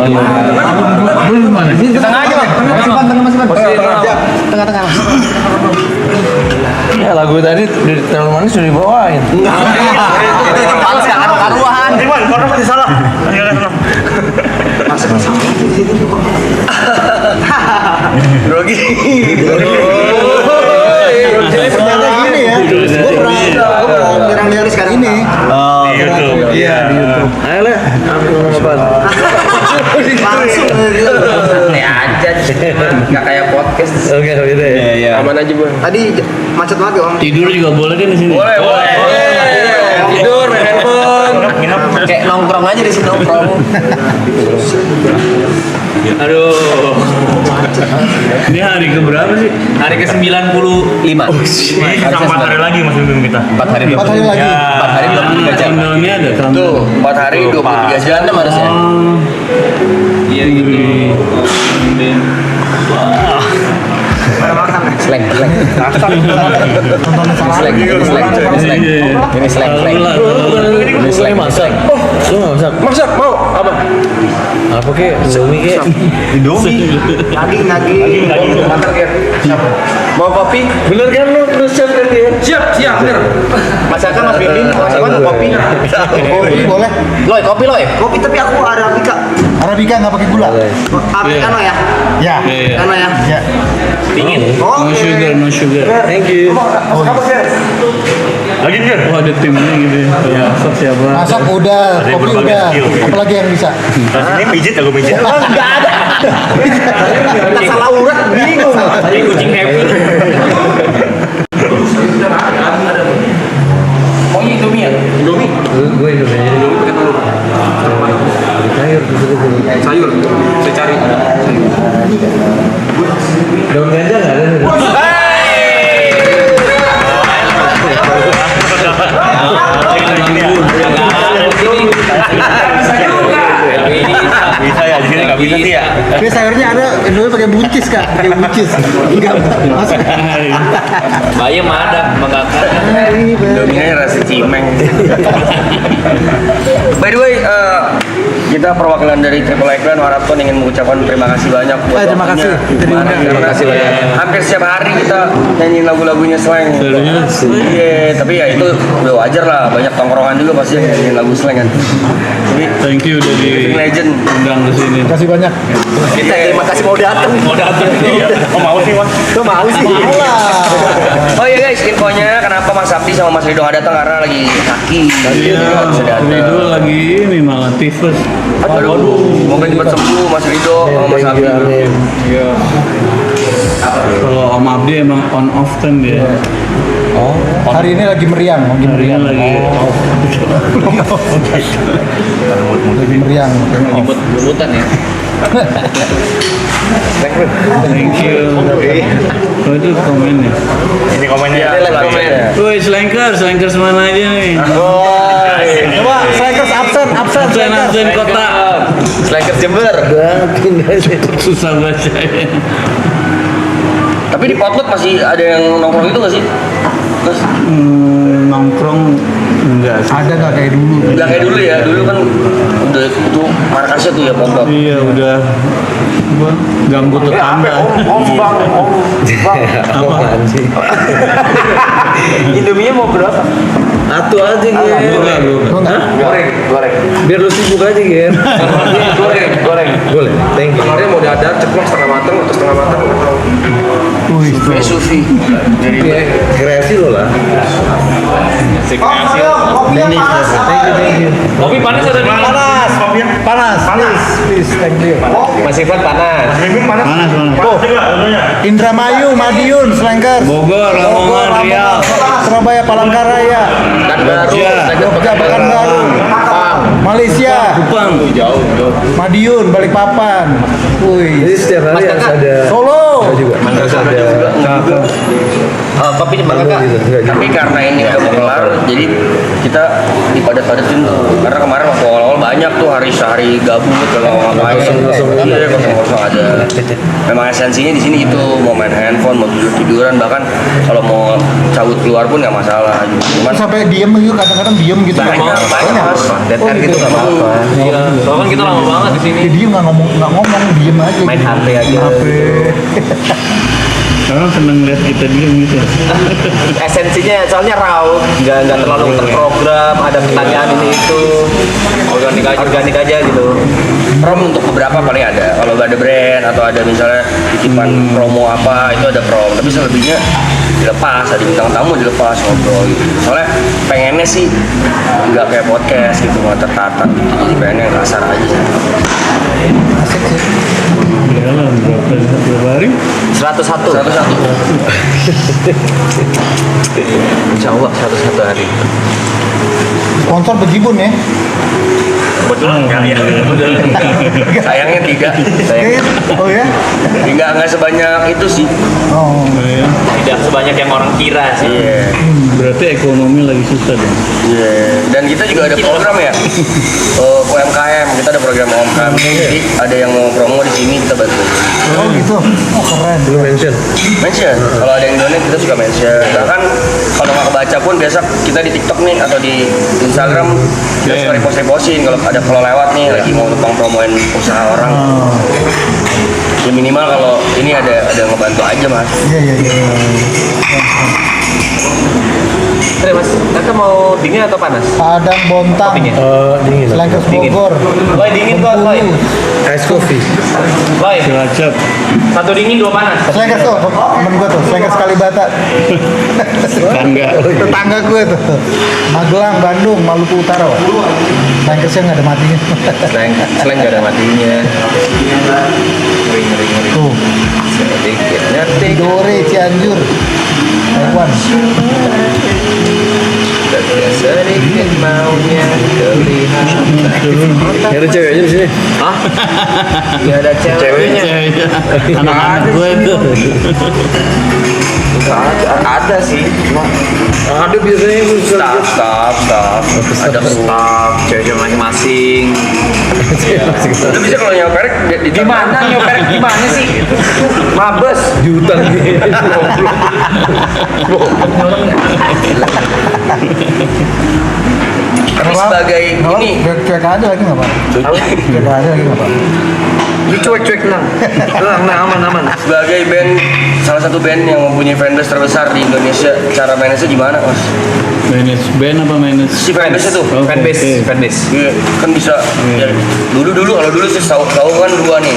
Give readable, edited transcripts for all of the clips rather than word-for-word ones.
Belum mana? Tengah aja, Bang. Tengah. Ya lagu tadi dari terlalu manis sudah dibawain. Itu panas gak karuan. Karena masih salah. Grogi. Ini ya. Gue pernah lihat sekarang ini. Oh, di YouTube. Iya di YouTube. Ayo lah. Langsung. Ya aja, nggak kayak podcast. Oke gitu ya. Iya. Aman aja, Bang. Tadi macet banget Om. Tidur juga boleh kan di sini? Boleh. Tidur, main handphone. Kayak nongkrong aja di sini nongkrong. Aduh. Ini hari ke berapa sih? Hari ke-95. Ini sisa 4 hari lagi Mas Bim kita. 4 hari 4 hari lagi. 4 hari 23 jam. Countdown-nya ada Tuh, countdown. 4 hari 23 jam harusnya. Oh. Iya gitu. Slang. Ini slang. Masak. Lu nggak masak? Masak mau apa? Apa kek? Indomie. Nagih. Makan ya. Mau kopi? Bener kan lu terus chef kan dia? Siap, bener. Masakan Mas Bimbing, masakan kopi. Kopi boleh. Loy, kopi loy. Kopi tapi aku Arabica. Arabica nggak pakai gula. Americano ya? Iya. Americano ya? Ya. Dingin. No sugar, no sugar. Thank you. Lagi kan? Oh ada timnya gitu ya. Masak siapa? Masak udah, Ada kopi berbagai udah. skill. Apalagi yang bisa? Ini pijit aku pijit. Enggak ada. Tak salah urat bingung. Ini kucing happy. Oh iya Indomie ya? Indomie? Gue itu kayaknya. Indomie pakai telur. Sayur, saya cari. Daun ganja nggak ada. Bisa ya, di sini nggak bisa sih ya. Tapi sayurnya ada, Indomie pakai buncis Kak, pakai buncis. Enggak masuk. Bayam ada, mengangkat. Indomie rasa cimeng. By the way, kita perwakilan dari Triple Icon Marathon ingin mengucapkan terima kasih banyak buat Terima kasih. Terima kasih banyak. Hampir setiap hari kita nyanyiin lagu-lagunya slang. Iya, tapi ya itu udah wajar lah. Banyak tongkrongan juga pasti yang nyanyiin lagu slang kan. Jadi Thank you udah legend. diundang ke sini. Terima kasih banyak. Kita terima kasih mau datang. Oh mau sih Mas. Tuh mau sih. Oh iya guys, infonya kenapa Mas Sabti sama Mas Rido nggak datang karena lagi sakit. Iya, Jadi nggak bisa datang. Rido lagi ini malah tifus. Aduh, semoga cepat sembuh Mas Rido sama Mas Sabti. Iya. Kalau Om Abdi emang on off time dia. Oh, hari ini lagi meriang, lagi Harinya meriang. lagi. Lagi meriang. Lumutan ya. Thank you. Oh itu komennya. Ini komennya. Woi, slankers mana aja nih? Coba strikers absen Absen kota. Slackers Jember. Susah bacanya. Tapi di Potlot masih ada yang nongkrong itu nggak sih? Terus Nongkrong enggak sih. Ada nggak kayak dulu? nggak kayak dulu ya. Dulu kan udah itu markasnya tuh ya Potlot. Iya udah apa, ganggu tetangga. Apa? Indominya mau berapa? Satu aja Ger. Enggak. Goreng. Biar lu sibuk aja Ger. Goreng. Boleh. Thank you. Telurnya mau dadar, ceplok setengah matang atau setengah matang? Sufi. Dari Kreasi lo lah. Kasih. Thank you. kopi panas atau dingin? Panas. Please, thank you. Mas Ivan panas. Panas. Oh, Indramayu, Madiun, Slankers. Bogor, Lamongan, Riau. Surabaya, Palangkaraya, Jogja, Pekanbaru, Malaysia, Kupang. Madiun, Balikpapan. Wih, Jadi setiap hari harus ada. Solo, Mangga ada. Kopi Bang Kakak. Tapi karena ini udah mau kelar, jadi kita dipadat-padatin tuh. Karena kemarin waktu awal-awal banyak tuh hari gabung gitu kalau ngapain. Iya, kosong-kosong ada. Memang esensinya di sini gitu, mau main handphone, mau tiduran, bahkan kalau mau cabut keluar pun nggak masalah. Cuman Sampai diem gitu, kadang-kadang diem gitu. banyak mas. Deadline gitu nggak apa-apa. Iya. Soalnya kan kita lama banget di sini. Ya, diem nggak ngomong, diem aja. Main gitu. HP aja. HP. Orang seneng lihat kita diem gitu. Esensinya soalnya raw, nggak terlalu terprogram, ada pertanyaan ini itu, organik aja gitu. Prom untuk beberapa paling ada. Kalau ada brand atau ada misalnya titipan promo apa itu ada prom. Tapi selebihnya dilepas, ada bintang tamu dilepas ngobrol gitu. Soalnya pengennya sih nggak kayak podcast gitu, nggak tertata. Jadi pengennya yang kasar aja. Asik sih. Jalan berapa hari? 101. Satu-satu. Insya Allah 101 hari. Sponsor bejibun ya. Kebetulan enggak ya. Sayangnya tidak. Oh ya? Nggak sebanyak itu sih. Oh. Iya. Tidak sebanyak yang orang kira sih. Iya. Berarti ekonomi lagi susah dong. Iya. Dan kita juga ada program ya. UMKM, kita ada program UMKM. Jadi ada yang mau promo di sini kita bantu. Oh gitu. Oh keren. Belum mention. Mention. Kalau ada yang donate kita suka mention. Bahkan kalau nggak kebaca pun biasa kita di TikTok nih atau di Instagram kita suka repost-repostin kalau lewat nih lagi mau numpang promoin usaha orang. Ya minimal kalau ini ada ngebantu aja mas. Iya. Oke mas, kakak mau dingin atau panas? Padang Bontang. Kopinya? Dingin. Selengkes Dingin. Bogor. Boy dingin kok, Boy. Ice coffee. Boy, Cilacap. 1 dingin 2 panas. Selengkes tuh, temen gue tuh, Selengkes Kalibata. Tetangga. Tetangga gue tuh. Magelang, Bandung, Maluku Utara. Wak. Selengkesnya nggak ada matinya. Selain nggak ada matinya. Ngeri. Tuh, Sedikit ngerti. Dore, Cianjur. Taiwan. Sedikit maunya kelihatan. Ada ceweknya di sini. Hah? Nggak ada ceweknya. Ceweknya. Anak-anak gue itu. Ada sih. Cuma Ada biasanya itu Staff. Ada staff, cewek-cewek masing-masing. Lu bisa kalau nyoper di Gimana nyoper gimana sih? Mabes. di hutan gitu. Tapi sebagai ini Cuek aja lagi nggak apa-apa. Cuek aja lagi nggak apa-apa. Lu cuek-cuek tenang. Tenang, aman. sebagai band salah satu band yang mempunyai fanbase terbesar di Indonesia, cara manage juga gimana mas? Manage band apa manage? Si fanbase itu Oh, Fanbase. Iya, kan bisa ya, dulu kalau dulu sih tahu kan dua nih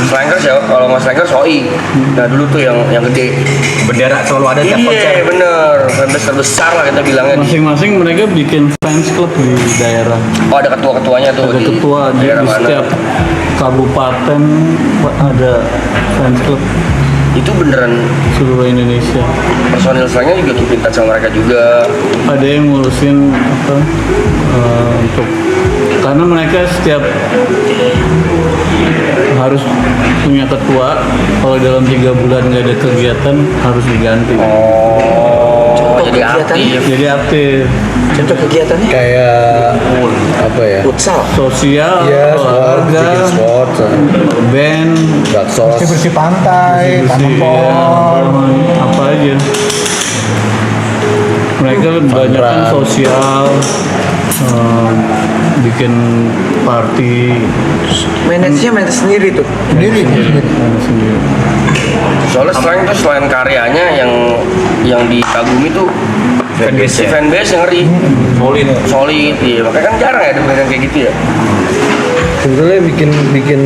Slankers ya, kalau nggak Slankers Soi. Nah dulu tuh yang gede. Bendera selalu ada tiap konser. Iya bener, fanbase terbesar lah kita bilangnya. Masing-masing mereka bikin fans club di daerah. Oh ada ketua-ketuanya tuh Ada di ketua di daerah mana? setiap kabupaten ada fans club Itu beneran seluruh Indonesia. personil Slanknya juga keep in touch sama mereka juga. Ada yang ngurusin apa untuk karena mereka setiap harus punya ketua. Kalau dalam 3 bulan nggak ada kegiatan harus diganti. Oh, jadi aktif. Jadi aktif Contoh kegiatannya Kayak apa ya? futsal. sosial, Iya, sport, olahraga, bikin sport, band, baksos. Bersih pantai, tanam pohon. apa aja. Mereka banyak kan sosial, bikin party Manage sendiri tuh. Sendiri. sendiri. Soalnya selain itu selain karyanya yang dikagumi tuh Fanbase ya? fanbase yang ngeri, solid, iya. Makanya kan jarang ya ada band yang kayak gitu ya. Sebetulnya bikin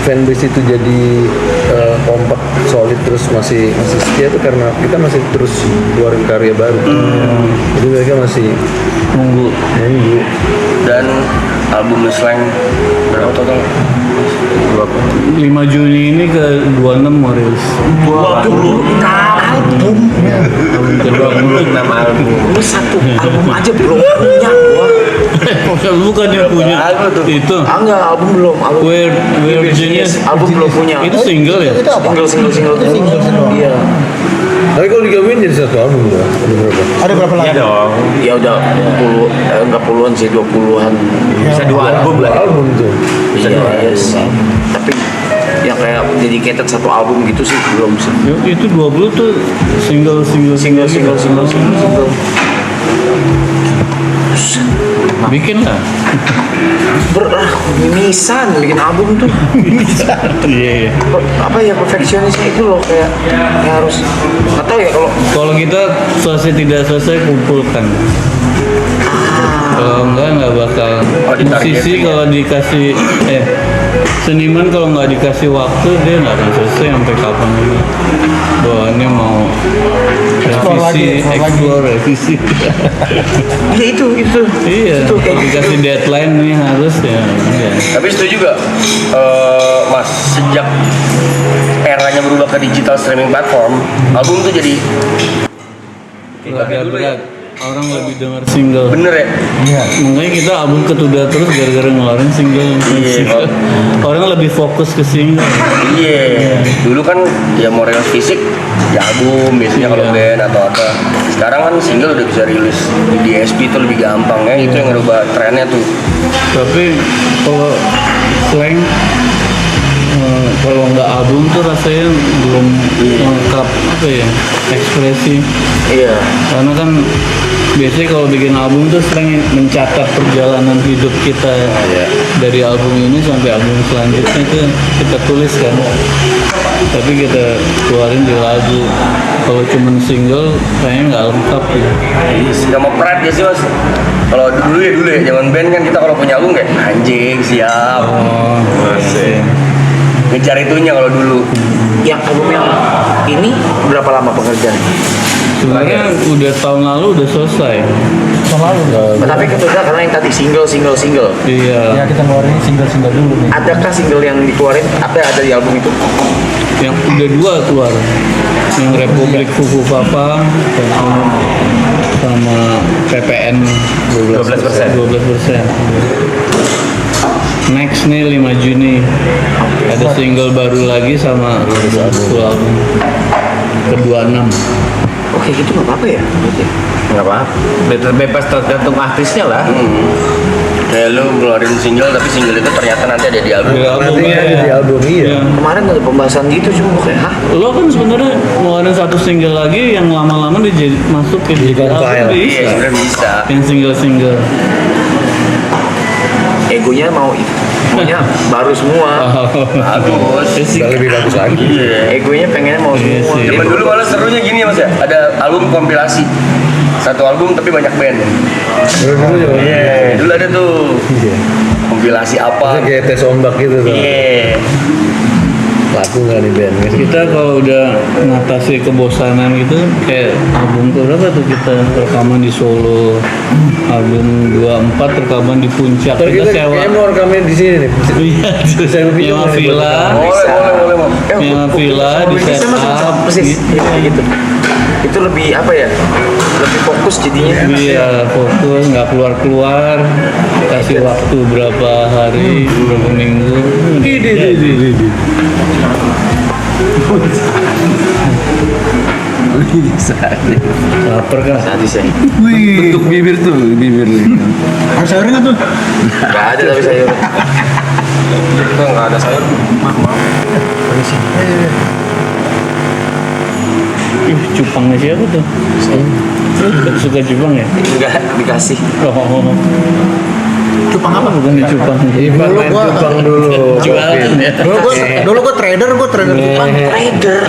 fanbase itu jadi kompak, solid, terus masih setia tuh karena kita masih terus keluarin karya baru. Jadi mereka masih Nunggu Dan album Slang berapa total? 5 Juni ini ke 26 mau rilis. Album Kedua album. 6 album. Lu 1 album aja belum punya gua. Bukan dia punya Album tuh. itu. Enggak, album belum. Album We're Genius. album belum punya. Itu single ya? Itu apa? Single tuh. Single doang. Iya. Tapi kalau digabungin jadi satu album udah. Ada berapa? Ada berapa Iya lagu? dong. Ya udah enggak puluhan sih, 20-an. Bisa Ya, 2 album lah. Album tuh. Bisa 2 album sih. Tapi yang kayak dedicated satu album gitu sih belum sih. Itu 20 tuh single. Bikin lah. Mimisan bikin album tuh. Iya. Apa ya, perfeksionisnya itu loh, kayak harus nggak tahu ya kalau Kalau kita selesai tidak selesai kumpulkan. Kalau enggak bakal. Musisi kalau dikasih seniman kalau nggak dikasih waktu dia nggak akan selesai sampai kapan lagi. Bawaannya mau Explore revisi. ya itu Iya. Itu kayak Kalau dikasih deadline nih harus ya. Tapi setuju gak, Mas, sejak eranya berubah ke digital streaming platform, album tuh jadi Agak dulu ya. berat. Orang lebih dengar single. Bener ya? Iya. Makanya kita album ketunda terus gara-gara ngeluarin single. Iya. Orang lebih fokus ke single. Iya. Dulu kan ya mau rilis fisik di album biasanya kalau Iya. band atau apa. Sekarang kan single udah bisa rilis di DSP itu lebih gampang ya. Itu yang ngerubah trennya tuh. Tapi kalau slang kalau nggak album tuh rasanya belum lengkap apa ya ekspresi. iya. Karena kan biasanya kalau bikin album tuh sering mencatat perjalanan hidup kita dari album ini sampai album selanjutnya itu kita tulis kan. Tapi kita keluarin di lagu. Kalau cuman single kayaknya nggak lengkap ya. Gak mau pride ya sih, Mas. Kalau dulu ya zaman band kan kita kalau punya album kayak anjing siap. Oh, iya. Ngejar itunya kalau dulu. Yang album yang ini berapa lama pengerjaan? Sebenarnya udah tahun lalu udah selesai. Tahun lalu. Tapi ketunda karena yang tadi single. Iya. Ya kita ngeluarin single dulu nih. Adakah single yang dikeluarin? Apa yang ada di album itu? Yang udah 2 keluar. Yang Republik Fufu Papa sama PPN 12%. Next nih 5 Juni ada single baru lagi sama full album ke-26. Oke, gitu nggak apa-apa ya? Nggak apa. Bebas tergantung artisnya lah. Kayak lu ngeluarin single tapi single itu ternyata nanti ada di album. Nantinya ada di album iya. Kemarin ada pembahasan gitu cuma kayak, hah? Lo kan sebenarnya ngeluarin 1 single lagi yang lama-lama masuk ke Di album compile. Iya, bisa. sebenarnya bisa. Yang single. Egonya maunya baru semua. Bagus. Udah lebih bagus lagi. Iya. Egonya pengennya mau Iya semua. sih. Zaman dulu malah serunya gini ya Mas ya. Ada album kompilasi. Satu album tapi banyak band. Dulu juga. Iya, dulu ada tuh Iya. kompilasi apa. Maksudnya kayak tes ombak gitu tuh. Iya. Laku nggak nih band? Kita kalau udah ngatasi kebosanan gitu kayak album tuh berapa tuh kita rekaman di Solo, album 24 rekaman di Puncak, Ntar kita kita sewa kayaknya mau rekaman di sini nih. iya Saya pinjam nyewa nih, villa Boleh, Mam. nyewa villa di Bisa set masuk up persis gitu. Itu lebih apa ya? Lebih fokus jadinya. iya fokus nggak keluar kasih waktu berapa hari berapa minggu lapar kan Nanti sih. Bentuk bibir tuh, bibir nih. Ada sayurnya nggak tuh? Gak ada tapi sayur. Itu nggak ada sayur. ih cupangnya siapa tuh suka cupang ya Enggak dikasih. oh cupang apa bukan di cupang Ivan main cupang dulu. jualan ya Dulu gua trader cupang.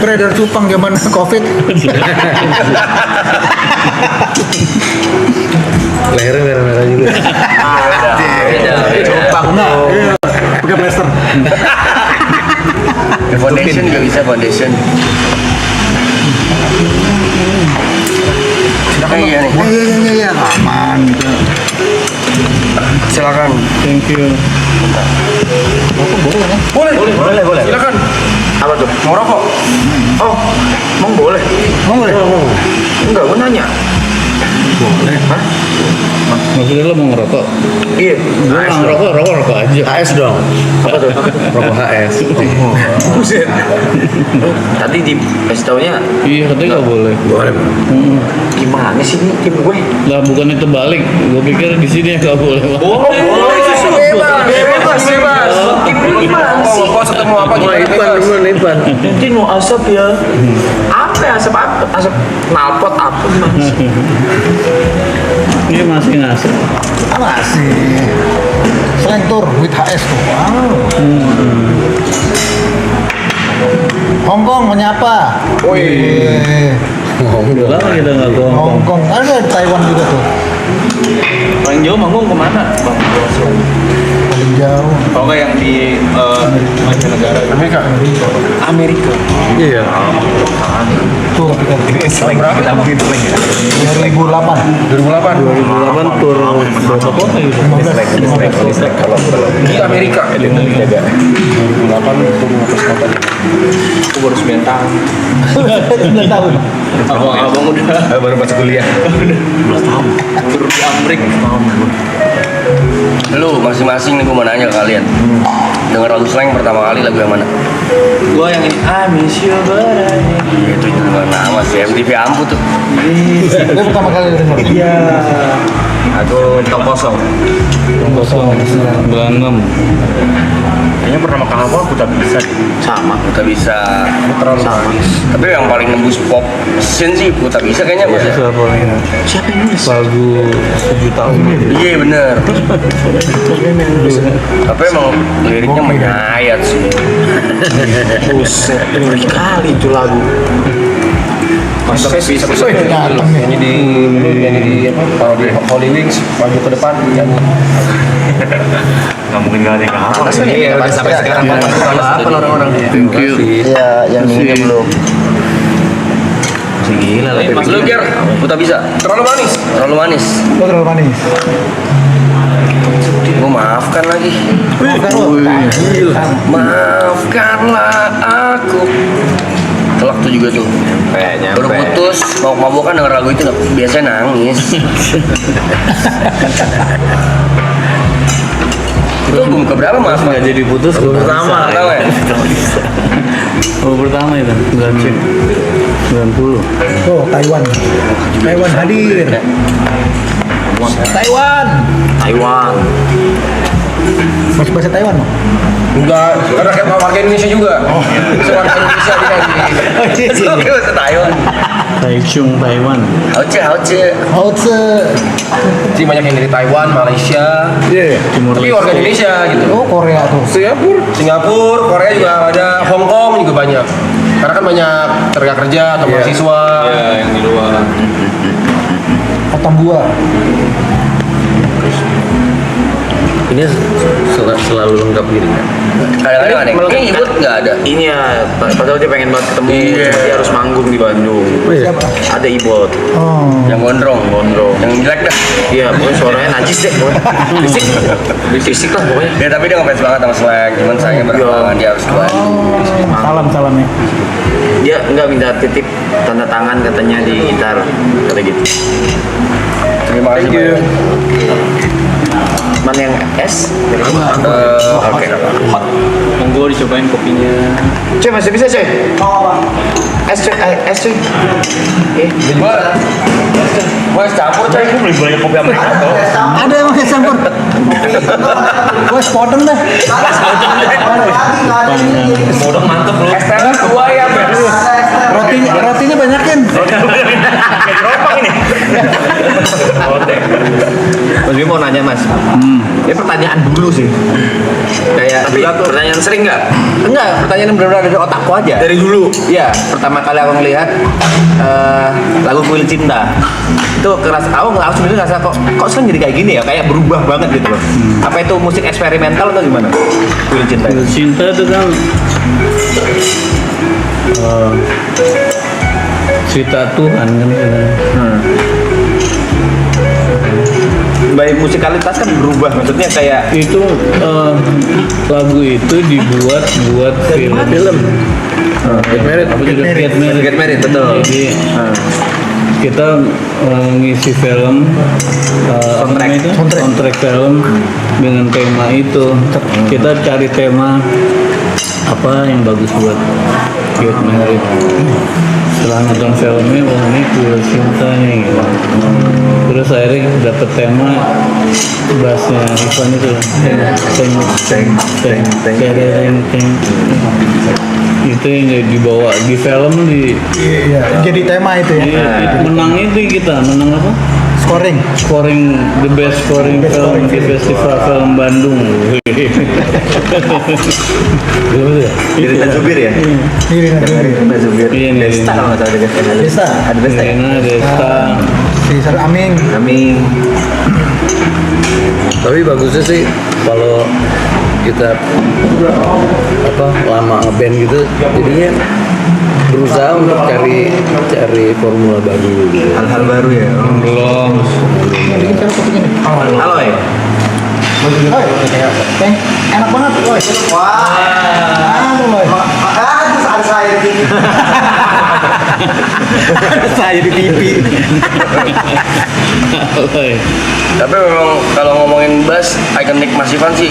Trader cupang zaman Covid. Lehernya merah-merah juga. Beda. Cupang Pakai plester. Foundation juga bisa foundation. Iya nih. Iya, aman gitu. Silakan. thank you Boleh. Silakan. Apa tuh? Mau rokok? Oh, emang boleh? Mau nggak? Enggak, gue nanya. Boleh. Maksudnya lo mau ngerokok? Iya. Gue nggak ngerokok, rokok aja. HS dong. Apa tuh? Rokok HS. Buset. Tadi di kasih taunya Iya, katanya nggak boleh. Boleh. gimana sih nih tim gue? Lah bukan itu balik. Gue pikir di sini nggak boleh. Bebas. Tim gue gimana sih? Kok ketemu apa gitu? Ipan. Mungkin mau asap ya. Apa ya asap apa? Asap knalpot apa gimana sih? Ini masih ngasih. Masih. Slang tour with HS tuh. Wow. Hongkong menyapa. Wih. Udah lama kita nggak ke Hongkong. Hongkong ada di Taiwan juga tuh. Paling jauh manggung kemana bang? Paling jauh. Kalau nggak yang di mancanegara? Amerika. Iya. Tuh kita Selain kita mungkin sering ya. 2008. 2008 tur berapa kota gitu? 15 Kalau Di Amerika. jaga. 2008 itu 15 kota. Aku baru 9 tahun. 9 tahun. Abang udah baru masuk kuliah. 12 tahun. Baru di Amerika tahun. Lu masing-masing nih gue mau nanya ke kalian. Dengar lagu slang pertama kali lagu yang mana? Gua yang ini I miss you but I need Itu nama sih MTV Ampu tuh. Itu pertama kali denger. Iya. Aku top kosong. 96. Kayaknya pertama kali aku tak bisa. Sama. Kita bisa Terlalu manis. tapi yang paling nembus pop scene sih gue tak bisa kayaknya Mas ya. Bisa paling Siapa yang nulis? lagu 7 tahun. Iya bener. Tapi emang liriknya menyayat sih. Buset, ngeri kali itu lagu. Datang nih. Nyanyi di apa? Parodi Holy Wings maju ke depan nyanyi. Nggak mungkin nggak ada yang hafal. Iya, udah sampai sekarang apa orang-orang. Thank you. Iya, yang ini belum. Gila lah. Mas lu Ger, gue tak bisa. Terlalu manis. Terlalu manis. Lo terlalu manis. Gue maafkan lagi. Bukan lo. Maafkanlah aku. Telak tuh juga tuh. Baru putus, mau mabokan denger lagu itu biasanya nangis. Itu album keberapa maaf Nggak jadi putus gue pertama ya? Oh pertama itu 90. Oh, Taiwan. Taiwan hadir. Taiwan. Masih bahasa Taiwan loh. Enggak, karena kayak warga Indonesia juga. Warga Indonesia dia Oke, bahasa Taiwan. Taichung Taiwan. Hauce. Hauce. Sih banyak yang dari Taiwan, Malaysia. Iya. Timur Tapi warga Leste. Indonesia gitu. Oh, Korea tuh. Singapura, Korea juga ada, Hong Kong juga banyak. Karena kan banyak tenaga kerja atau mahasiswa. Iya, yang di luar. Patambua. Ini selalu lengkap gini kan. Kadang-kadang ada yang ikut nggak ada. Ini ya, padahal dia pengen banget ketemu, Iya. cuma dia harus manggung di Bandung. Siapa? Ada Ibot, Oh. Yang gondrong, yang jelek dah. iya, pokoknya suaranya najis deh, berisik lah pokoknya. Ya tapi dia ngefans banget sama slang. Cuman saya berhalangan dia harus ke Bandung. Salam ya. Dia nggak minta titip tanda tangan katanya di gitar, kata gitu. Terima kasih banyak. Mana yang S? Oke. Monggo dicobain kopinya. Cuy, masih bisa cuy? S cuy, S cuy. Gua campur coy. Aku beli banyak kopi Amerika tuh. Ada emang yang campur. Gue sepotong deh. Bodong mantep lu. Es teh dua ya, Bes. Rotinya banyakin. Kayak geropang ini. Mas Bimo mau nanya mas. Ini pertanyaan dulu sih. Kayak tapi pertanyaan sering nggak? Enggak, pertanyaan yang benar-benar dari otakku aja. Dari dulu. Iya, pertama kali aku ngelihat lagu Kuil Cinta. Itu keras, aku sebenarnya ngerasa kok sering jadi kayak gini ya, kayak berubah banget gitu loh. Apa itu musik eksperimental atau gimana? Kuil Cinta. Cinta itu kan cerita Tuhan kan sebenarnya. by musikalitas kan berubah, maksudnya kayak Itu lagu itu dibuat buat film. Get Married. Apa juga Get Married. betul. Jadi kita ngisi film Soundtrack. soundtrack film dengan tema itu. Kita cari tema apa yang bagus buat Get Married. Setelah nonton filmnya, wah ini cool cinta nih gitu. Terus akhirnya dapet tema bassnya Ivan itu teng. Itu yang dibawa di film Iya, jadi tema itu ya. menang itu kita menang apa? Scoring. Scoring the best scoring film di Festival Film Bandung. Cerita Zubir ya? Ini Cerita Zubir. Iya nih. Desta kalau nggak salah juga. Desta. Ada Desta ya? Rena, Desta. si Sar Aming. Amin. Tapi bagusnya sih kalau kita lama ngeband gitu, jadinya berusaha untuk cari formula baru gitu. Hal-hal baru ya. Belum. Halo ya. Enak banget, woy. Wah. Woy. Terus ada saya di sini. Saya di TV. Tapi memang kalau ngomongin bass, ikonik Mas Ivan sih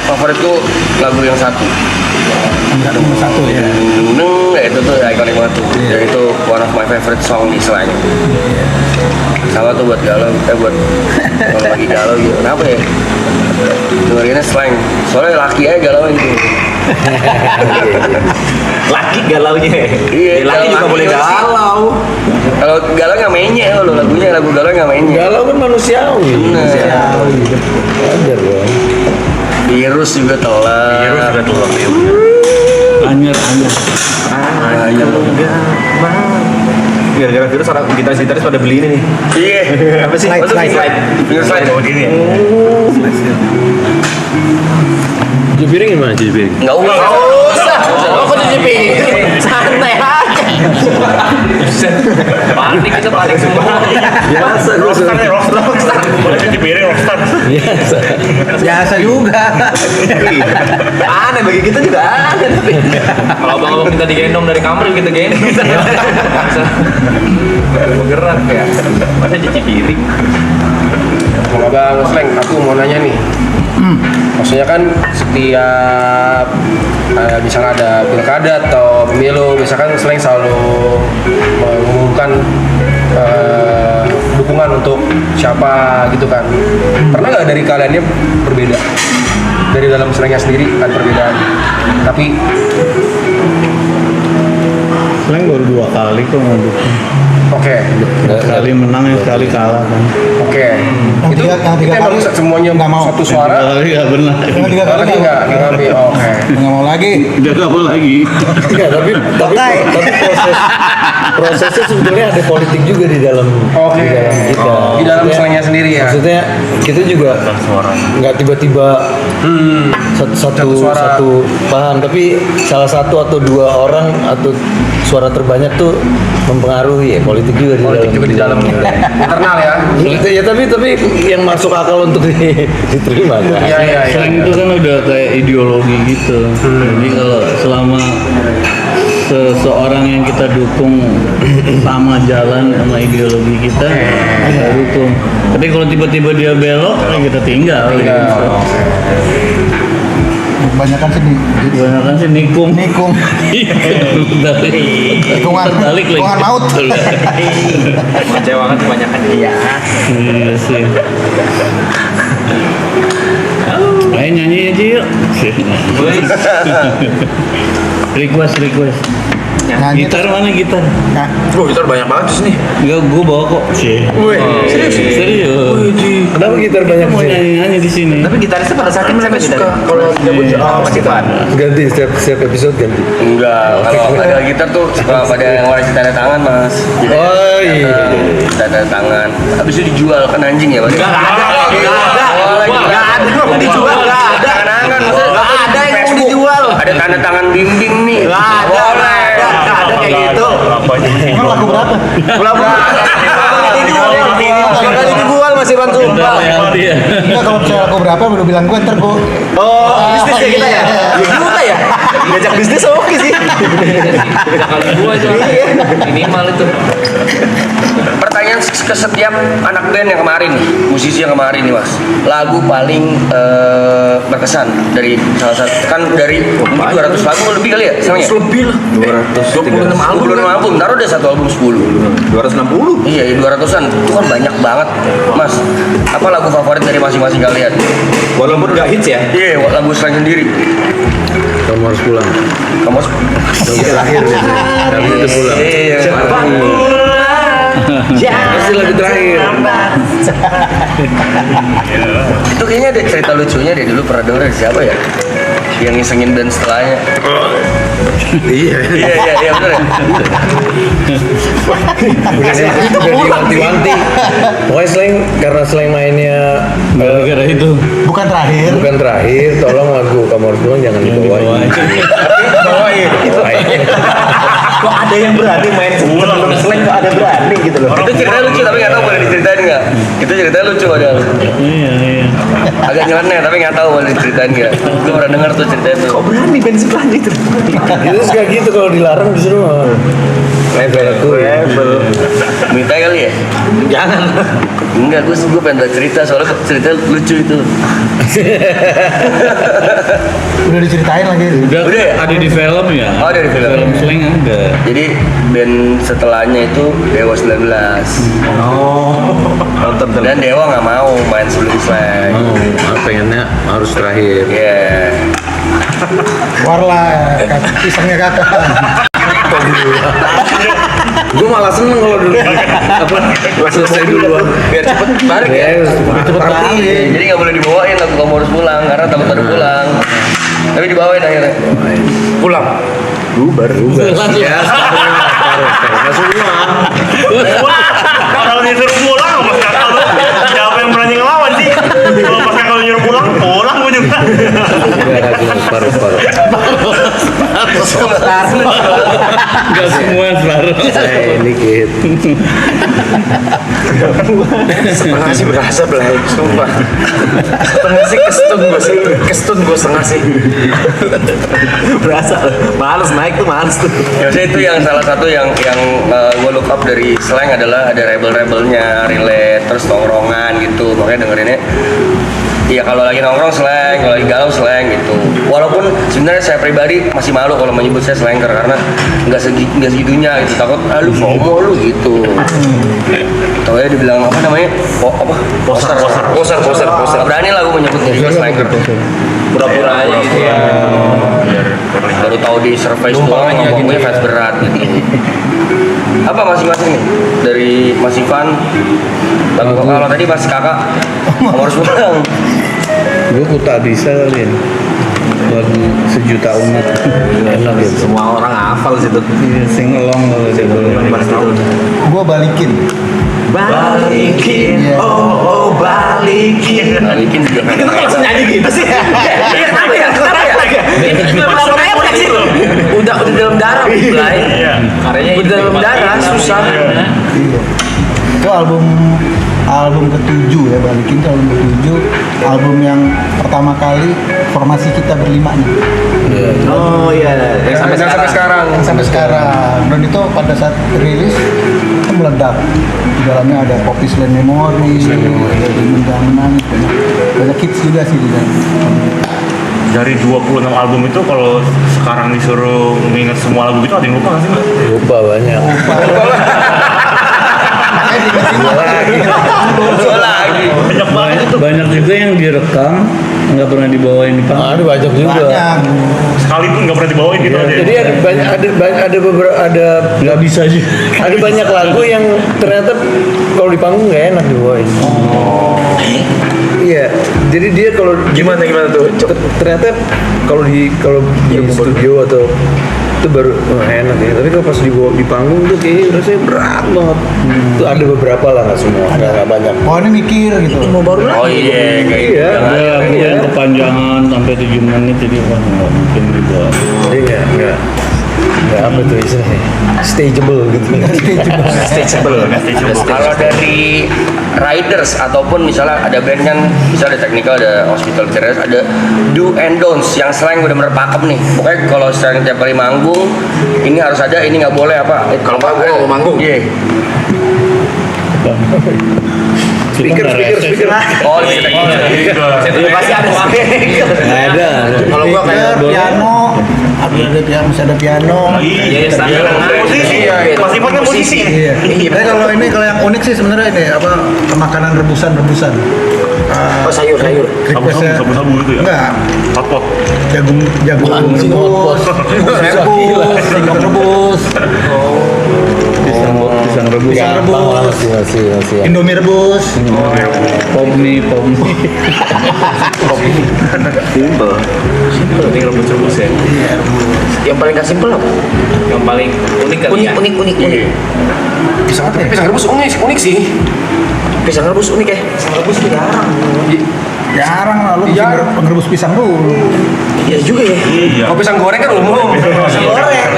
favoritku lagu yang satu. Nomor satu ya. Ya itu tuh ikonik banget tuh. Ya itu one of my favorite song di Slang. Sama tuh buat galau, buat kalau lagi galau gitu. Kenapa ya? Dengerinnya Slang. Soalnya laki aja galau gitu. Laki galaunya. Iya, Ya, laki juga laki boleh sih. galau. Kalau galau nggak mainnya lo lagunya, lagu galau nggak mainnya. Galau kan manusiawi. Nah, Wajar dong. virus juga tolak. Anyar. Ah, iya lo. Gara-gara virus orang gitaris pada beli ini nih. Iya. Apa sih? Slide, Maksudnya slide. slide. Finger slide. Bawa gini ya. Cuci piring gimana cuci piring? Nggak usah. Oh, kok cuci piring? Santai aja. Panik kita panik semua. Biasa gue Rockstar. Boleh cuci piring rockstar. biasa. Biasa juga. Aneh bagi kita juga aneh tapi. Kalau abang-abang minta digendong dari kamar kita gendong. Bergerak ya. Masa cuci piring? Bang Sleng, aku mau nanya nih. Maksudnya kan setiap misalnya ada pilkada atau pemilu, misalkan Sleng selalu mengumumkan dukungan untuk siapa gitu kan. Pernah nggak dari kaliannya berbeda? Dari dalam Slengnya sendiri ada perbedaan. Tapi Slang baru 2 kali kok ngedukung. oke. Sekali menang yang sekali kalah kan. Oke. Yang tiga emang kali semuanya nggak mau. satu Yang suara. kali nggak benar. Yang tiga kali Lagi nggak ngambil. Oke. Nggak mau lagi. Udah nggak mau lagi. Enggak, tapi prosesnya sebetulnya ada politik juga di dalam Oke. kita. Di dalam Maksudnya- Slengnya sendiri ya. Maksudnya kita juga nggak tiba-tiba Satu suara. satu paham, tapi salah satu atau 2 orang atau suara terbanyak tuh mempengaruhi ya politik juga Politik dalam juga di dalam internal ya. Ya tapi yang masuk akal untuk diterima kan. Iya iya iya. Slang itu kan udah kayak ideologi gitu. Jadi kalau selama seseorang yang kita dukung sama jalan sama ideologi kita dukung. Tapi kalau tiba-tiba dia belok, ya kita tinggal. Gitu. Kebanyakan sih Kebanyakan sih nikung. nikung. Nikungan Nikungan maut. Kecewa kan kebanyakan dia. Iya sih. Ayo nyanyi aja yuk. request. Nyanyi Gitar mana gitar? Nah, Bro, gitar banyak banget di sini. Enggak, gue bawa kok. Serius. Kenapa gitar banyak Mau sih? nyanyi di sini. Tapi gitarisnya pada saat ini mereka suka kalau gabut Mas Ivan. Ganti setiap episode ganti. Enggak, kalau ada gitar tuh suka pada yang warna tanda tangan mas. Jadi, Oh, iya. tanda tangan. Habis itu dijual kan anjing ya mas? Enggak ada. Mau dijual enggak ada. Tangan, Enggak ada yang mau dijual. Ada tanda tangan bimbing nih. Enggak ada. Enggak ada kayak gitu. emang lagu berapa? Dijual. dijual masih ban Kita sumpah. reality ya. Enggak, kalau misalnya aku berapa udah bilang gue ntar gue. Oh, bisnis ya kita ya? Ya juga ya. Diajak bisnis oke sih. Kali gua aja. Minimal itu. Pertanyaan ke setiap anak band yang kemarin nih, musisi yang kemarin nih mas, lagu paling berkesan dari salah satu, kan dari mungkin 200 lagu lebih kali ya sekarang ya? Lebih lah. 26 album. 26 album, taruh deh satu album 10. 260. Iya, 200-an, itu kan banyak banget mas. Apa lagu favorit dari masing-masing kalian? Walaupun nggak hits ya. Iya, lagu slang sendiri. Kamu harus pulang. Kamu harus... Lagu terakhir biasanya. Lagu itu pulang. Iya. Pasti lagu terakhir. Itu kayaknya ada cerita lucunya deh, dulu pernah denger dari siapa ya? Yang ngisengin band setelahnya. Iya. Iya bener ya? Udah diwanti-wanti. Pokoknya slang, karena slang mainnya Gara-gara itu. Bukan terakhir. bukan terakhir, tolong lagu Kamu Harus Pulang jangan dibawain. Bawain. Kok ada yang berani main sebelum slang, kok ada berani gitu loh. Itu ceritanya lucu tapi nggak tahu boleh diceritain nggak? Itu ceritanya lucu padahal. Iya. Agak nyeleneh tapi nggak tahu boleh diceritain nggak? Gue pernah dengar tuh ceritanya tuh. Kok berani band sebelahnya itu? Itu suka gitu kalau dilarang disuruh mah. Level aku. Minta kali ya? Jangan. Enggak, gue pengen cerita soalnya cerita lucu itu. Udah diceritain lagi. Udah Udah ya? ada di film ya? Oh, ada di film. Film slang ada. Jadi band setelahnya itu Dewa 19. Nonton Dan Dewa nggak mau main sebelum slang. Pengennya harus terakhir. Iya. Warla, pisangnya kakak. Gue malah seneng kalau dulu selesai duluan. Biar cepet balik ya. Cepet balik. Jadi nggak boleh dibawain lagu Kamu Harus Pulang karena takut pada pulang. Tapi dibawain akhirnya. pulang. Bubar. Ya, langsung pulang. Kalau disuruh pulang, mas kakak lu siapa yang berani ngelawan sih? Kalau mas kakak lu nyuruh pulang gue juga. Enggak cuma separuh-separuh. Gak semua separuh. Dikit. Setengah sih berasa belai, sumpah. Setengah sih kestun gue setengah sih. Berasa, males naik tuh males tuh. Ya maksudnya itu yang salah satu yang gue look up dari slang adalah ada rebel-rebelnya, relate, terus tongkrongan gitu. Makanya dengerinnya iya kalau lagi nongkrong slang, kalau lagi galau slang gitu. Walaupun sebenarnya saya pribadi masih malu kalau menyebut saya slanker karena nggak segitunya gitu. Takut lu FOMO lu gitu. Tahu ya dibilang apa namanya? Poser. Nggak berani lah gue menyebut diri slanker. Pura-pura aja gitu ya. Baru tahu di surface doang ngomongnya fans berat gitu. Apa masing-masing nih dari Mas Ivan? Kalau tadi Mas Kakak Kamu Harus Pulang. Gue kuta bisa kali ya. Lagu sejuta umat. Enak ya. Semua orang hafal situ. Iya, singelong kalau dia boleh. Gue balikin. Balikin, oh balikin. Balikin juga kan. Kita langsung nyanyi gitu sih. Iya kenapa ya? Kayak bukan sih. Udah dalam darah, Blay. Karyanya udah dalam darah, susah. Iya. Itu album ke-7 ya, balikin itu album ke-7, album yang pertama kali formasi kita berlima nih. Oh iya, yang sampai sekarang. Yang sampai sekarang. Dan itu pada saat rilis itu meledak. Di dalamnya ada Poppy Slam Memory, ada Demon Menangis, banyak hits juga sih di dalam. Dari 26 album itu kalau sekarang disuruh mengingat semua lagu itu ada yang lupa nggak sih Mbak? Lupa banyak. lagi. Banyak banget itu. Banyak juga yang direkam nggak pernah dibawain di panggung. Ada banyak juga. Banyak. Sekalipun nggak pernah dibawain gitu aja. Jadi ada beberapa Nggak bisa juga. ada banyak lagu yang ternyata kalau di panggung nggak enak dibawain. Iya, jadi dia kalau Gimana tuh? ternyata kalau di studio atau itu baru enak ya. Tapi kalau pas di panggung tuh kayaknya rasanya berat banget. Itu ada beberapa lah, nggak semua, nggak banyak. Oh ini mikir gitu. Oh iya, kayak gitu. Iya, Ada lagu iya. yang kepanjangan sampai 7 menit jadi wah nggak mungkin dibawa. Jadi nggak apa tuh istilahnya? Stageable gitu. Stageable. Kalau dari riders ataupun misalnya ada band kan, misalnya ada technical, ada hospital care, ada do and don'ts yang slang bener-bener pakem nih. Pokoknya kalau slang tiap kali manggung, ini harus ada, ini nggak boleh apa. Kalau nggak gue mau manggung. Iya. Speaker. Oh, iya. Pasti ada speaker. Nggak ada. Kalau gua kayak piano, masih ada piano. Iya, standar. Musisi, Mas Ivan kan musisi. Iya. Tapi kalau yang unik sih sebenarnya ini apa makanan rebusan. Oh, sayur. Requestnya Sabu-sabu gitu ya? enggak, Hotpot. jagung rebus, singkong rebus, Pisang rebus. pisang rebus, Masih. indomie rebus. Pom mie. Simple nih rebus ya. Yang paling gak simple apa? Yang paling unik kali ya? Unik. Pisang rebus unik sih. Pisang rebus unik ya? Pisang rebus itu jarang. Jarang lah lu ngerebus pisang dulu. Iya juga ya. Iya. Kalau pisang goreng kan umum. Pisang goreng.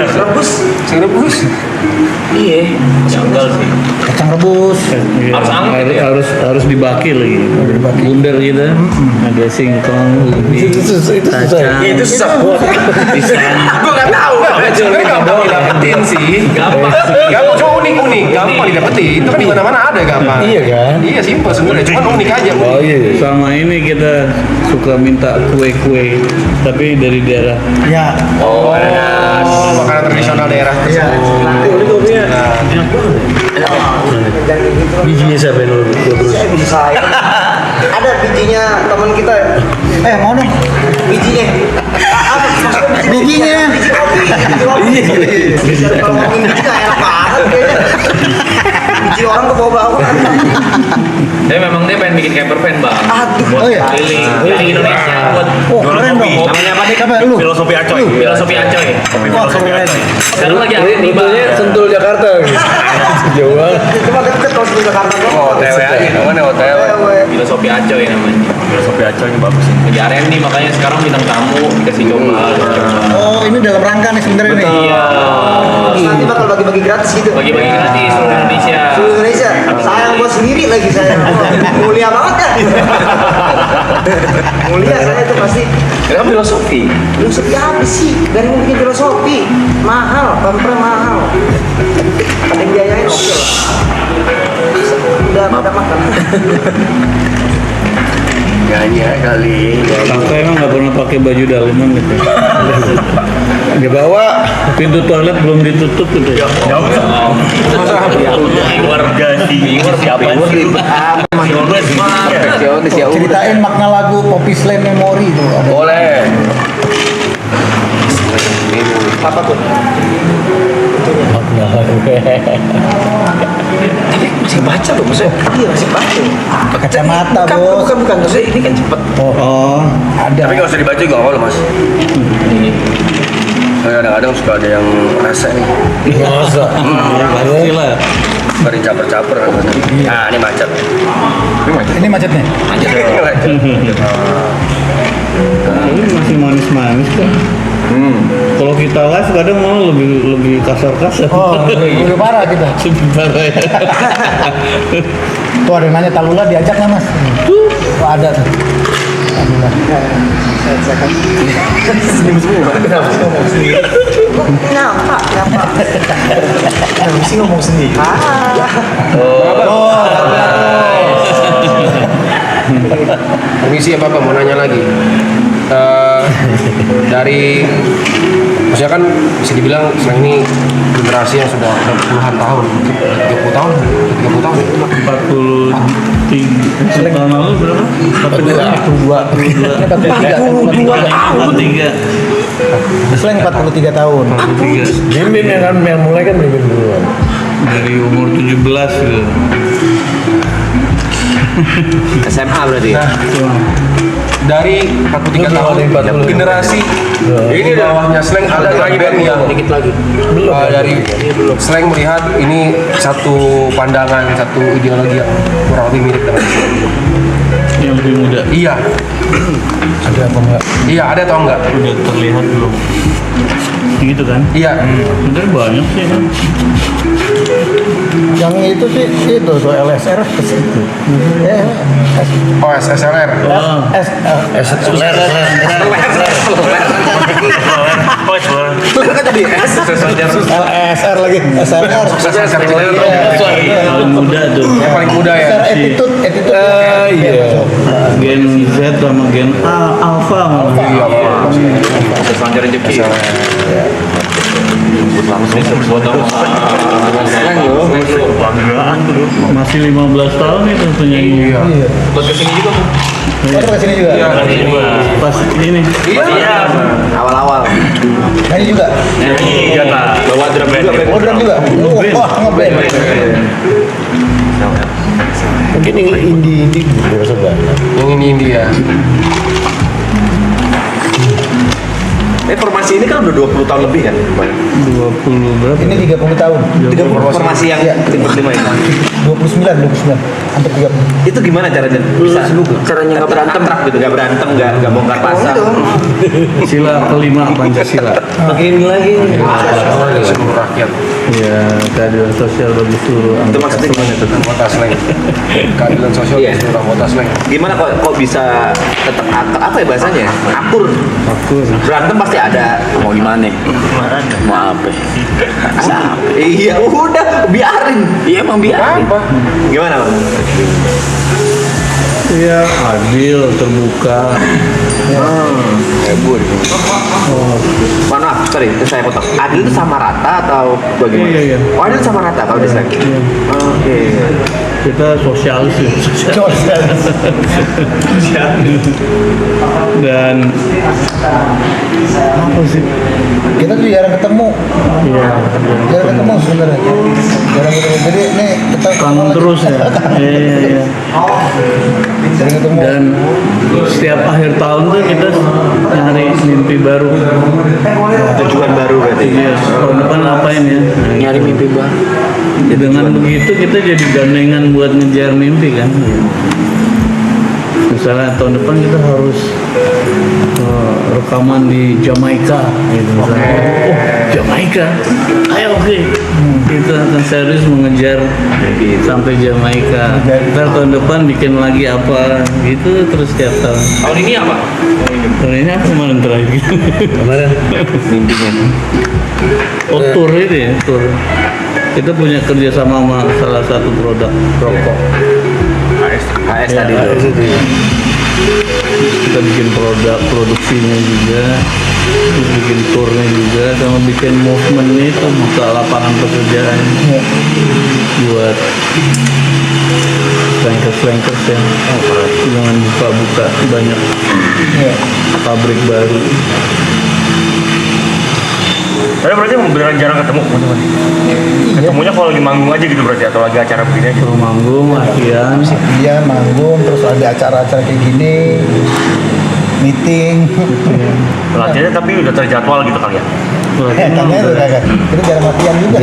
Rebus. Iya. Janggal sih. Kacang rebus. Harus anget gitu ya? Harus dibaki lagi. Bundar gitu. Ada singkong, ubi, kacang, Itu susah. pisang. Gue gak tau. Sebenarnya gampang didapetin sih. Gampang. Gampang cuma unik. Gampang didapetin. Itu kan di mana-mana ada gampang. Iya kan? Iya simpel sebenarnya. Cuma unik aja. Oh iya. Sama ini kita suka minta kue-kue, tapi dari daerah. Ya, Oh, makanan tradisional daerah iya. Bijinya siapa yang lu terus? Biji saya. Ada bijinya teman kita. Mau dong. Bijinya. Bijinya. Kalau ngomongin biji nggak enak banget kayaknya. Biji orang ke bawah-bawah. Tapi memang dia pengen bikin camper van bang. Buat Oh iya. keliling Indonesia buat Keren dong. namanya apa nih? Apa lu? Filosofi Acoy. Filosofi Acoy. Filosofi Acoy. Sekarang lagi ada nih bang. Sentul Jakarta. Jauh banget. Cuma deket kalau di Jakarta kok. Oh, OTW aja, namanya OTW. Filosofi Acoy namanya. Filosofi Acoy ini bagus. Lagi R&D makanya sekarang bintang tamu dikasih coba. Oh, ini dalam rangka nih sebenarnya nih. Iya. Terus nanti bakal bagi-bagi gratis gitu. Bagi-bagi gratis seluruh Indonesia. Seluruh Indonesia. Sayang gua sendiri lagi saya. Mulia banget kan? Mulia saya itu pasti. Itu kan filosofi. Filosofi apa sih? Gak ada yang bikin filosofi. Mahal, pamper mahal. Ada yang biayain oke lah. Udah makan. Nyanyi aja kali. Kakak emang nggak pernah pakai baju daleman gitu. Dia bawa. Pintu toilet belum ditutup gitu. Keluarga siapa sih? Ceritain makna lagu Poppy Slam Memory itu. Boleh. Apa tuh? Tapi masih baca loh maksudnya. Iya masih baca. Kacamata, Bos. Bukan. Maksudnya ini kan cepet. Oh, Ada. Tapi nggak usah dibaca juga nggak apa mas. Kadang-kadang suka ada yang rasa nih. Masa? pasti lah. Beri caper-caper kan. Nah ini macet. Ini macetnya. Ini masih manis-manis kok. Kalau kita live kadang malah lebih kasar-kasar. Oh, lebih parah kita. Lebih parah ya. Tuh ada yang nanya Talula diajak nggak Mas? Tuh ada tuh. Talula. Kenapa? Kenapa sih ngomong sendiri? Permisi ya Bapak, mau nanya lagi. Dari maksudnya kan bisa dibilang selain ini generasi yang sudah puluhan tahun, 30 tahun 43 tahun lalu berapa? 43. Slang 43 tahun. Bimbing yang mulai kan bimbing duluan. Dari umur 17 gitu. SMA berarti. dari 43 tahun generasi ini di bawahnya slang ada lagi band yang Dikit lagi. dari slang melihat ini satu pandangan, satu ideologi yang kurang lebih mirip dengan slang. Yang lebih muda. Iya. Ada apa enggak? Iya, ada atau enggak? Udah terlihat belum? Ini gitu kan. Iya. Sebenarnya banyak sih kan. Yang itu sih itu tuh LSR ke situ. Oh, SSLR. Oh, Kan tadi S LSR lagi, SLR. paling muda tuh. Yang paling muda ya. Attitude. Iya. Gen Z sama Gen Alpha malah. selancar rezeki. Banggaan tuh. Masih 15 tahun itu penyanyi. Buat kesini juga Bu. Oh, ke sini juga. Pas ini. Iya. Awal-awal. Nyanyi juga. Iya tak. Bawa drum juga. Oh, drum juga. Wah, ngeband. Mungkin yang indie berasa banyak. Yang ini India. Formasi ini kan udah 20 tahun lebih kan? 20 berapa? Ini 30 tahun. 30 formasi yang tim berlima itu. 29. Hampir 30. Itu gimana caranya? Bisa caranya nggak berantem gitu, nggak berantem, nggak bongkar pasang. Sila kelima Pancasila. Makin lagi. Seluruh rakyat. Ya, keadilan sosial bagi seluruh Itu anggota. maksudnya gimana tuh? Anggota slang. Keadilan sosial Iya. seluruh anggota slang. Gimana kok bisa tetap apa ya bahasanya? Akur. Berantem pasti ada. Mau gimana? Mau apa? Iya, udah biarin. Iya emang biarin. Apa? Gimana Bang? Iya, adil, terbuka. Mana? Sorry, itu saya potong. Adil itu sama rata atau bagaimana? Iya, iya. Oh, adil sama rata kalau di slang. Oke. Kita sosialis ya. Dan apa sih? Kita tuh jarang ketemu. Iya, Jarang ketemu sebenarnya. Jarang ketemu. Jadi nih kita kangen terus ya. Iya. sering ketemu. Dan setiap akhir tahun tuh kita nyari mimpi baru. Tujuan baru berarti. Iya, tahun depan ngapain ya? Nyari mimpi baru. Dengan begitu kita jadi gandengan buat ngejar mimpi kan. Misalnya tahun depan kita harus rekaman di Jamaika gitu misalnya. Oh, Jamaika. Ayo oke. Kita akan serius mengejar sampai Jamaika. Ntar tahun depan bikin lagi apa gitu terus tiap tahun. Tahun ini apa? Tahun ini apa kemarin terakhir? Kemarin Mimpinya. Oh, tour itu ya, tour. Kita punya kerjasama sama salah satu produk rokok. HS Ya, tadi HS tuh. itu. Kita bikin produksinya juga, terus bikin tournya juga, sama bikin movement itu buka lapangan pekerjaan buat flankers yang dengan buka banyak pabrik baru. Tapi berarti beneran jarang ketemu teman-teman. Ketemunya kalau lagi manggung aja gitu berarti atau lagi acara begini aja. Suruh manggung, latihan. Iya, manggung terus ada acara-acara kayak gini. Meeting. Latihannya tapi udah terjadwal gitu kali ya. Tanya tuh kakak. Kita jarang latihan juga.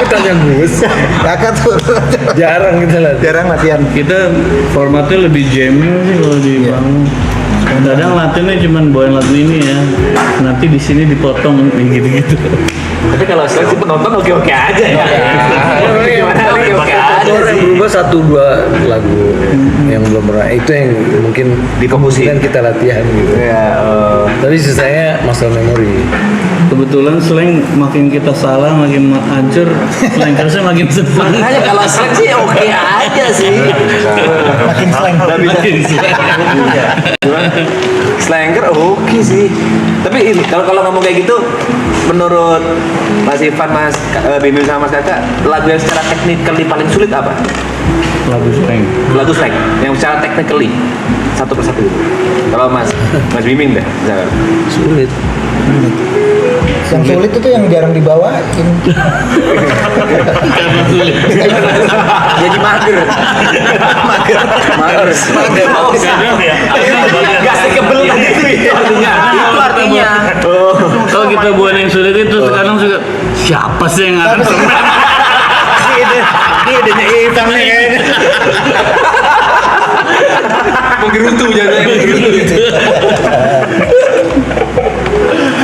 tanya Gus. Kakak tuh Jarang kita lah. jarang latihan. Kita formatnya lebih jamming sih kalau di panggung. Kadang latihannya cuma bawain lagu ini ya. Nanti di sini dipotong gitu-gitu. Tapi kalau seleksi penonton oke-oke aja ya. Gimana oke-oke aja Yang sih. berubah 1-2 lagu yang belum pernah itu yang mungkin Difokusin. kan kita latihan gitu. Ya, Tapi sisanya muscle memory. Kebetulan slang makin kita salah makin hancur, slankersnya makin senang. makanya kalau seleksi oke aja sih. Makin slang. Nggak bisa. Slanger oke sih. Tapi kalau ngomong kayak gitu, menurut Mas Ivan, Mas Bimil sama Mas Kakak, lagu yang secara technically paling sulit apa? Lagu slang. Lagu slang yang secara technically satu persatu gitu. Kalau Mas Biming deh, misalkan. Sulit. Yang sulit itu yang jarang dibawain. Karena sulit. Jadi mager. Mager. Kadang ya. Gasnya kebel gitu ya artinya. Itu artinya. Kalau kita buat yang sulit itu sekarang juga siapa sih yang akan Ini idenya Ivan nih kayaknya. Menggerutu jadinya.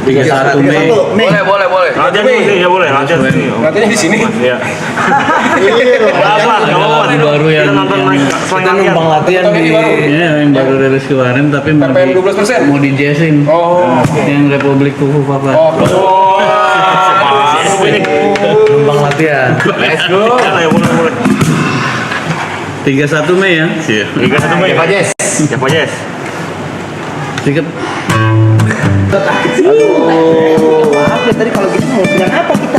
31 Mei. Boleh. Latihan sih, ya boleh. Latihan sih. Latihannya di sini. Iya. Apa? Ada lagu baru yang Kita numpang latihan di Iya, yang baru rilis kemarin tapi mau PPM 12%. mau di jazzin. Oh. Yang Republik Kuku Papa. numpang latihan. Let's go. Ya boleh. 31 Mei ya. Iya. 31 Mei. Siapa Jess? Siapa Jess? Tiket Maaf ya tadi kalau gitu mau bilang apa kita?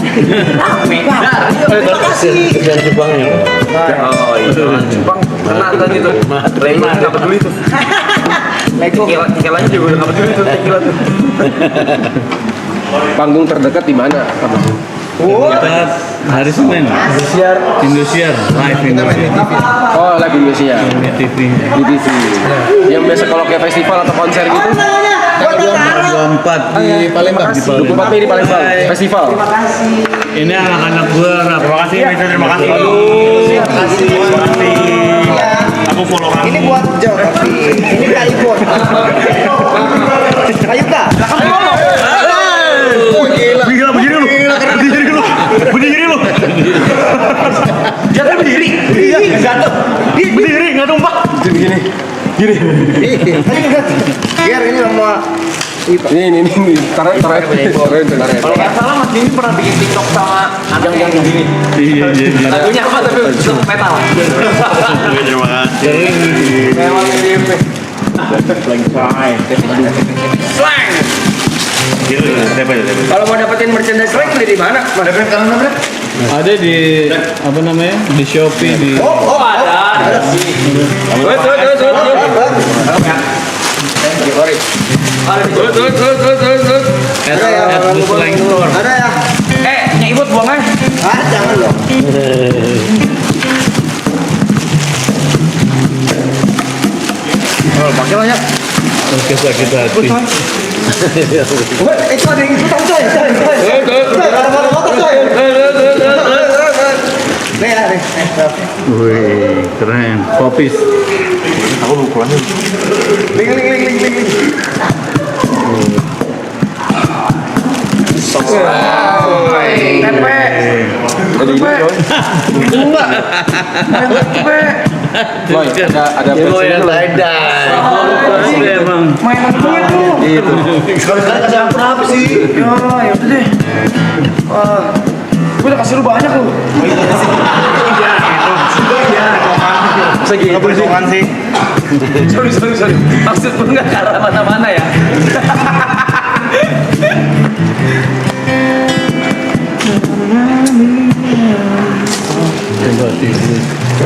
Terima kasih. Kerjaan Jepang ya. Oh iya. Jepang tenang tadi tuh. Lego nggak peduli tuh. Lego. Tikelannya juga udah nggak peduli tuh. Tikelan tuh. Panggung terdekat di mana? kita hari Senin. Indosiar live Indosiar. Oh, live Indonesia. Di TV. Di TV. Yang biasa kalau kayak festival atau konser gitu. Tanggal 24 Di Palembang. 24 Mei di Palembang. Festival. Ini anak-anak gua rap. Terima kasih, Mister. Terima kasih. Terima kasih. Aku follow kamu. Ini buat Jo tapi ini Kalibon. Ayo kak, belakang follow. Gila, berdiri lu. Jatuh berdiri. Iya, jatuh. Berdiri, nggak tumpah. Gini. Biar ini sama Ini. Taruh. Kalau nggak salah Mas Dini pernah bikin TikTok sama yang gini. Iya. Lagunya apa tapi bentuk metal. Terima kasih. Lewat SMP. Slang. Kalau mau dapetin merchandise slang beli di mana? Ada di apa namanya? Di Shopee di Oh ada. Slang Store. ada ya? Nyibut buang aja. Jangan loh. Pakai lah ya. Oke, sakit hati. Itu ada yang ikutan coy. Ada motor coy. Nih. Wih, keren. Popis. Ling. Boy, ada yang emang. Mainan gue tuh. Itu. Sekali-sekali kasih aku berapa sih? Ya udah deh. Wah, gue udah kasih lu banyak lu. Nggak berhitungan sih. Sorry. Maksud gue nggak ke arah mana-mana ya.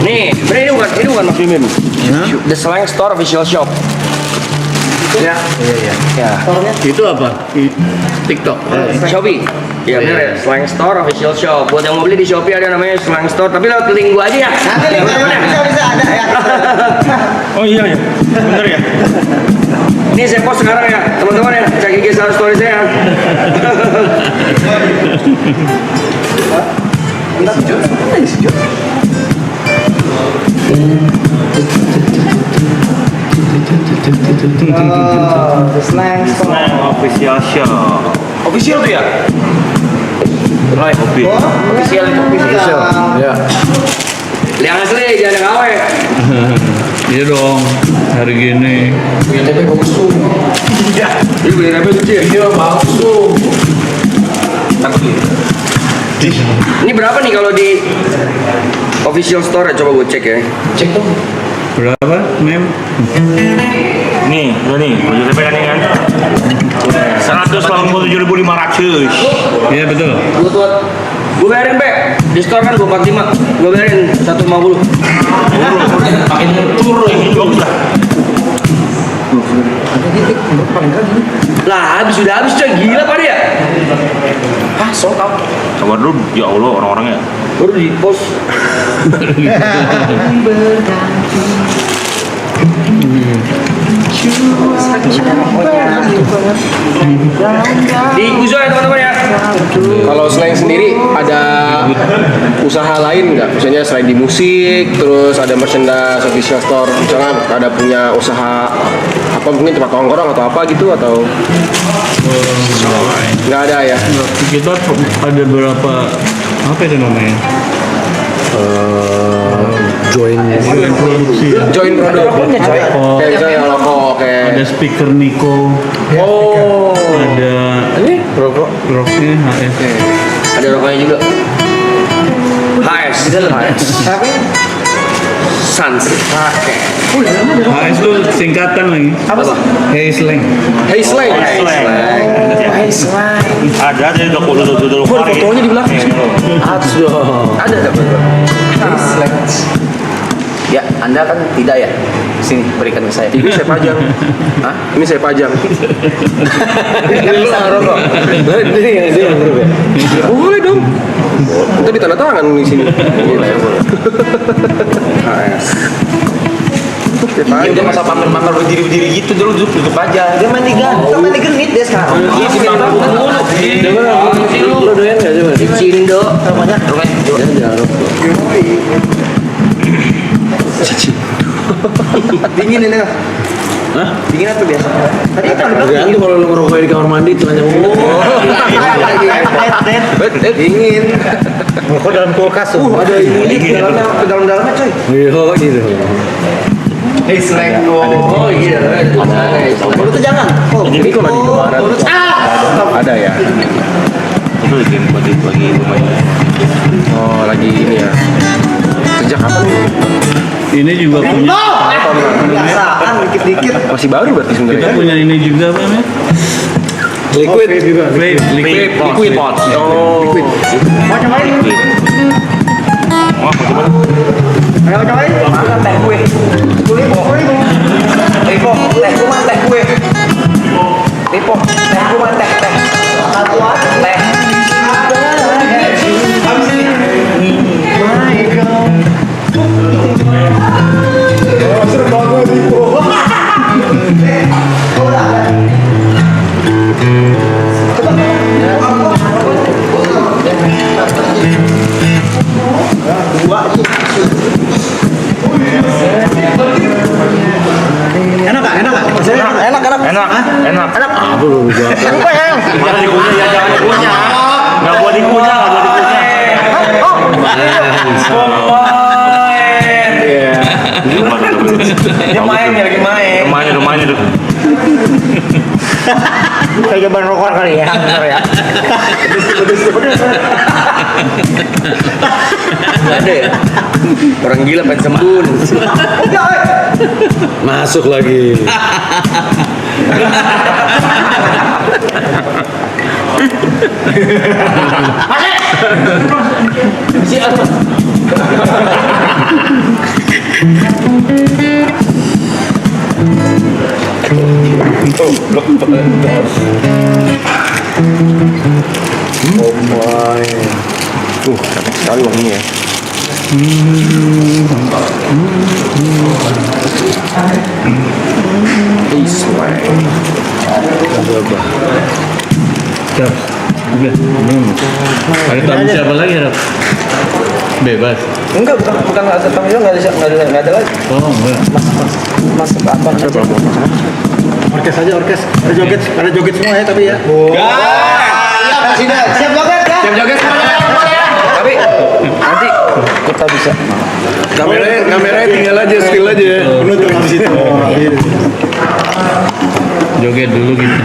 Nih, ini bukan Mas Bimim. The Slang Store official shop. Ya. Itu apa? TikTok. Shopee. Iya bener ya, Slang Store official shop. Buat yang mau beli di Shopee ada namanya Slang Store, tapi lewat link gua aja ya. Nanti nih, bisa ada ya. Oh iya ya. Bener ya. Ini saya post sekarang ya, teman-teman ya. Cek IG story saya. The Slang Store. Official show. Official tuh ya? Right, official itu official. Ya. Yang asli jangan yang awe. Iya dong. Hari gini. Punya TP bagus tuh. Iya. Ini beli TP kecil. Iya bagus tuh. Ini berapa nih kalau di official store? Coba gue cek ya. Cek dong. Berapa, Mem? Nih, udah nih. Baju TP kan ini kan. 187.500. Iya betul. Gue bayarin Be. Di store kan 245. Gue bayarin 150. Makin turun. Bagus lah. Lah habis sudah habis coy, gila pada ya. Hah, sold out. Sabar dulu, ya Allah orang-orangnya. Baru di post. Di Uzo ya teman-teman ya. Kalau selain sendiri ada usaha lain nggak? Misalnya selain di musik, terus ada merchandise, official store, misalnya ada punya usaha apa mungkin tempat tongkrong atau apa gitu atau nggak ada ya? Kita ada beberapa apa itu namanya? Join Produksi. Join produk. Oh, Kayak misalnya loko kayak ada speaker Nico, oh ada ini rokok roknya HS. Ada rokoknya juga. HS. Sans. HS itu singkatan lagi. Apa sih? Hey Slang. Hey Slang. Ada udah Fotonya di belakang. Ada ya, Anda kan tidak ya? Sini berikan ke saya. Ini saya pajang. Hah? Ini saya pajang. Ini lu rokok. dia yang grup ya. Boleh dong. Kita ditanda tangan di sini. Boleh. HS. Saya Iya, dia pajang. masa pamer-pamer berdiri-berdiri gitu dulu duduk aja. Dia mandi genit dia sekarang. Lo doyan nggak coba? Cindo. Namanya. Dingin ini kan? Hah? Dingin apa biasa? Tadi kan udah Tergantung kalau lo ngerokok di kamar mandi itu hanya dingin. Kok dalam kulkas tuh? Ada ini di dalamnya, ke dalam-dalamnya coy. Iya gitu. Hey Slang. Oh iya. Mulut tuh jangan. Oh, Ini kalau di luaran ada ya. Itu lagi lumayan. Oh lagi ini ya. Sejak kapan nih? Ini juga punya. Biasaan dikit-dikit. Masih baru berarti Kita sebenarnya. punya ini juga apa namanya? Liquid juga. Liquid pots. Oh. Mau cobain? Ayo cobain. Makan teh gue. Lipo, teh gue mah teh gue. Lipo, teh gue mah teh. Satuan teh. Habis ini. Seru banget Lipo. Enak. Apa lo juga? Jangan dikunyah ya, jangan dikunyah. Nggak boleh dikunyah, nggak boleh dikunyah. Dia main ya, lagi main. Main itu. Kayak jaban rokok kali ya, bener ya. Ada ya? Orang gila pengen sembun. Masuk lagi. Sekali wanginya ya. Siap. Udah. Ada tamu siapa lagi, Rap? Bebas. Enggak, bukan ada tamu juga, nggak ada lagi. Oh, enggak. Mas apa? Orkes aja, orkes. Ada joget semua ya, tapi ya. Siap joget ya. Siap joget semuanya. Tapi nanti Kita bisa. Kameranya tinggal aja, spill aja. Penutup habis itu. Joget dulu gitu.